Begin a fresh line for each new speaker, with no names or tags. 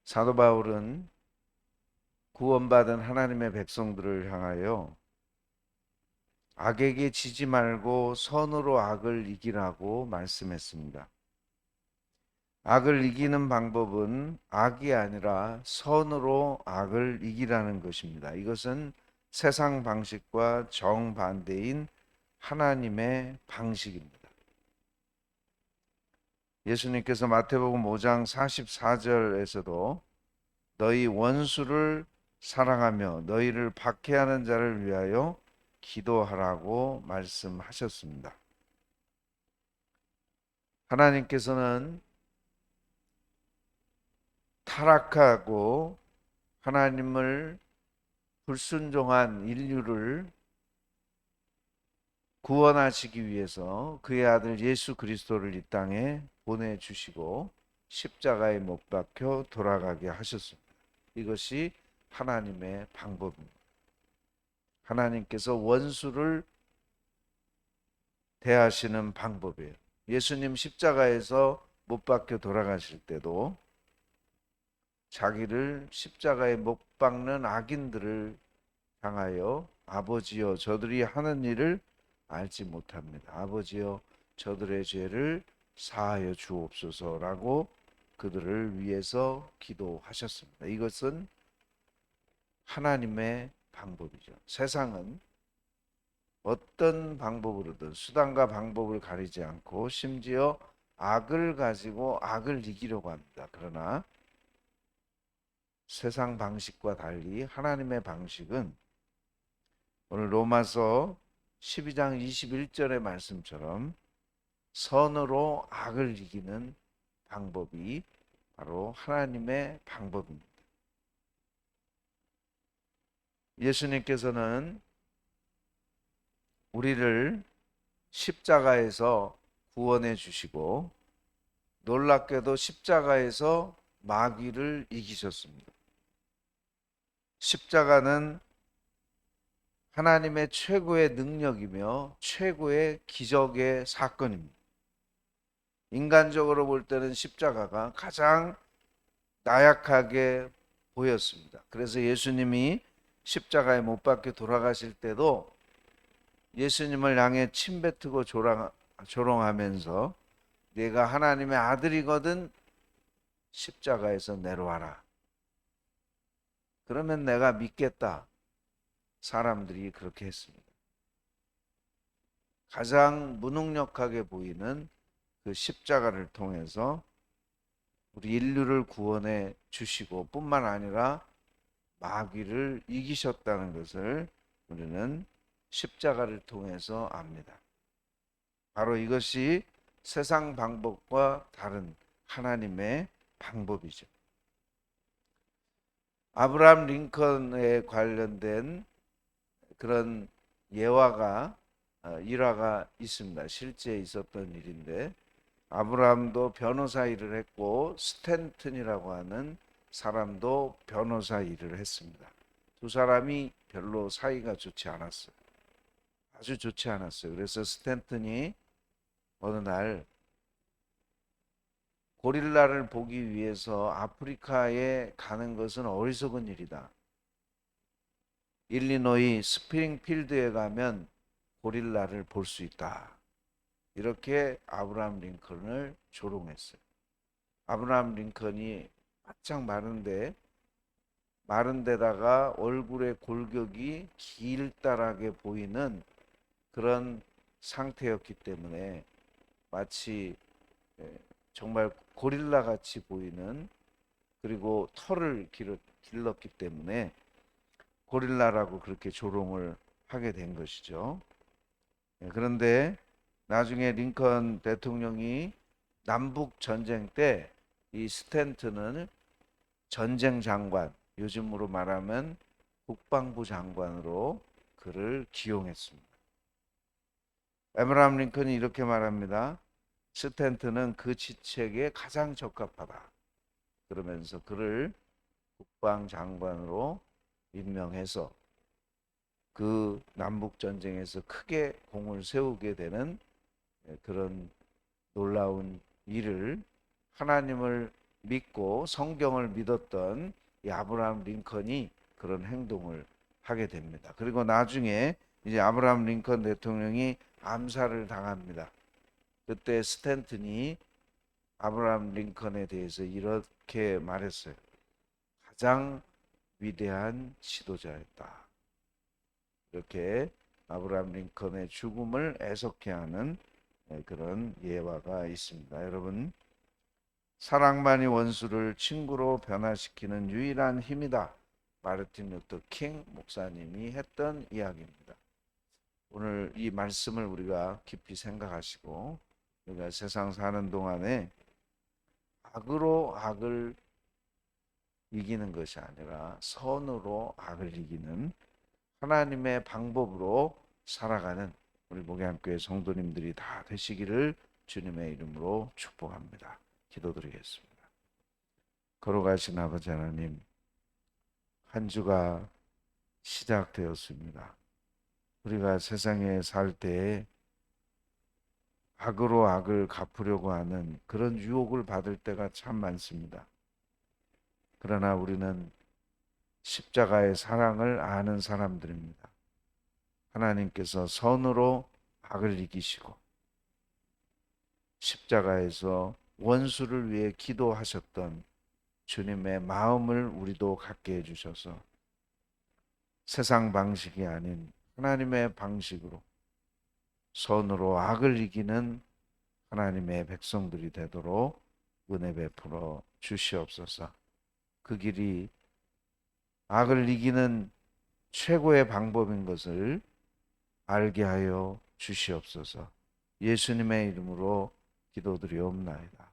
사도 바울은 구원받은 하나님의 백성들을 향하여 악에게 지지 말고 선으로 악을 이기라고 말씀했습니다. 악을 이기는 방법은 악이 아니라 선으로 악을 이기라는 것입니다. 이것은 세상 방식과 정반대인 하나님의 방식입니다. 예수님께서 마태복음 5장 44절에서도 너희 원수를 사랑하며 너희를 박해하는 자를 위하여 기도하라고 말씀하셨습니다. 하나님께서는 타락하고 하나님을 불순종한 인류를 구원하시기 위해서 그의 아들 예수 그리스도를 이 땅에 보내주시고 십자가에 못 박혀 돌아가게 하셨습니다. 이것이 하나님의 방법입니다. 하나님께서 원수를 대하시는 방법이에요. 예수님 십자가에서 못 박혀 돌아가실 때도 자기를 십자가에 못 박는 악인들을 향하여 아버지여 저들이 하는 일을 알지 못합니다. 아버지여 저들의 죄를 사하여 주옵소서라고 그들을 위해서 기도하셨습니다. 이것은 하나님의 방법이죠. 세상은 어떤 방법으로든 수단과 방법을 가리지 않고 심지어 악을 가지고 악을 이기려고 합니다. 그러나 세상 방식과 달리 하나님의 방식은 오늘 로마서 12장 21절의 말씀처럼 선으로 악을 이기는 방법이 바로 하나님의 방법입니다. 예수님께서는 우리를 십자가에서 구원해 주시고 놀랍게도 십자가에서 마귀를 이기셨습니다. 십자가는 하나님의 최고의 능력이며 최고의 기적의 사건입니다. 인간적으로 볼 때는 십자가가 가장 나약하게 보였습니다. 그래서 예수님이 십자가에 못 박혀 돌아가실 때도 예수님을 향해 침뱉고 조롱하면서 네가 하나님의 아들이거든 십자가에서 내려와라. 그러면 내가 믿겠다. 사람들이 그렇게 했습니다. 가장 무능력하게 보이는 그 십자가를 통해서 우리 인류를 구원해 주시고 뿐만 아니라 마귀를 이기셨다는 것을 우리는 십자가를 통해서 압니다. 바로 이것이 세상 방법과 다른 하나님의 방법이죠. 아브라함 링컨에 관련된 그런 예화가 일화가 있습니다. 실제 있었던 일인데 아브라함도 변호사 일을 했고 스탠튼이라고 하는 사람도 변호사 일을 했습니다. 두 사람이 별로 사이가 좋지 않았어요. 아주 좋지 않았어요. 그래서 스탠튼이 어느 날 고릴라를 보기 위해서 아프리카에 가는 것은 어리석은 일이다. 일리노이 스프링필드에 가면 고릴라를 볼 수 있다. 이렇게 아브라함 링컨을 조롱했어요. 아브라함 링컨이 바짝 마른 데다가 얼굴의 골격이 길다랗게 보이는 그런 상태였기 때문에 마치 정말 고릴라 같이 보이는, 그리고 털을 길렀기 때문에 고릴라라고 그렇게 조롱을 하게 된 것이죠. 그런데 나중에 링컨 대통령이 남북 전쟁 때 이 스탠튼은 전쟁 장관, 요즘으로 말하면 국방부 장관으로 그를 기용했습니다. 에브라함 링컨이 이렇게 말합니다. 스탠튼은 그 직책에 가장 적합하다. 그러면서 그를 국방장관으로 임명해서 그 남북전쟁에서 크게 공을 세우게 되는 그런 놀라운 일을, 하나님을 믿고 성경을 믿었던 이 아브라함 링컨이 그런 행동을 하게 됩니다. 그리고 나중에 이제 아브라함 링컨 대통령이 암살을 당합니다. 그때 스탠튼이 아브라함 링컨에 대해서 이렇게 말했어요. 가장 위대한 지도자였다. 이렇게 아브라함 링컨의 죽음을 애석해하는 그런 예화가 있습니다. 여러분, 사랑만이 원수를 친구로 변화시키는 유일한 힘이다. 마르틴 루터 킹 목사님이 했던 이야기입니다. 오늘 이 말씀을 우리가 깊이 생각하시고 우리가 세상 사는 동안에 악으로 악을 이기는 것이 아니라 선으로 악을 이기는 하나님의 방법으로 살아가는 우리 목양교회 성도님들이 다 되시기를 주님의 이름으로 축복합니다. 기도드리겠습니다. 걸어가신 아버지 하나님, 한 주가 시작되었습니다. 우리가 세상에 살 때에 악으로 악을 갚으려고 하는 그런 유혹을 받을 때가 참 많습니다. 그러나 우리는 십자가의 사랑을 아는 사람들입니다. 하나님께서 선으로 악을 이기시고 십자가에서 원수를 위해 기도하셨던 주님의 마음을 우리도 갖게 해주셔서 세상 방식이 아닌 하나님의 방식으로 선으로 악을 이기는 하나님의 백성들이 되도록 은혜 베풀어 주시옵소서. 그 길이 악을 이기는 최고의 방법인 것을 알게 하여 주시옵소서. 예수님의 이름으로 기도드리옵나이다.